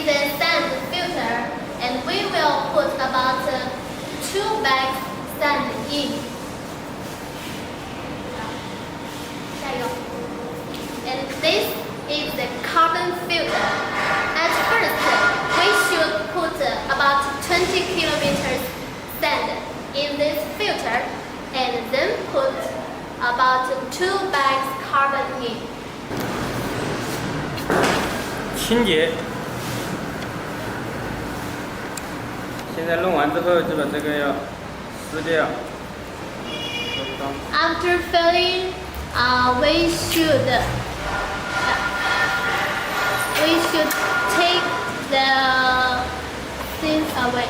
is a sand filter, and we will put about 2 bags sand in. And this is the carbon filter. At first, we should put about 20 kilometers sand in this filter, and then put about 2 bags carbon in. 清洁。现在弄完之后，就把这个要撕掉。 After filling, we should take the things away.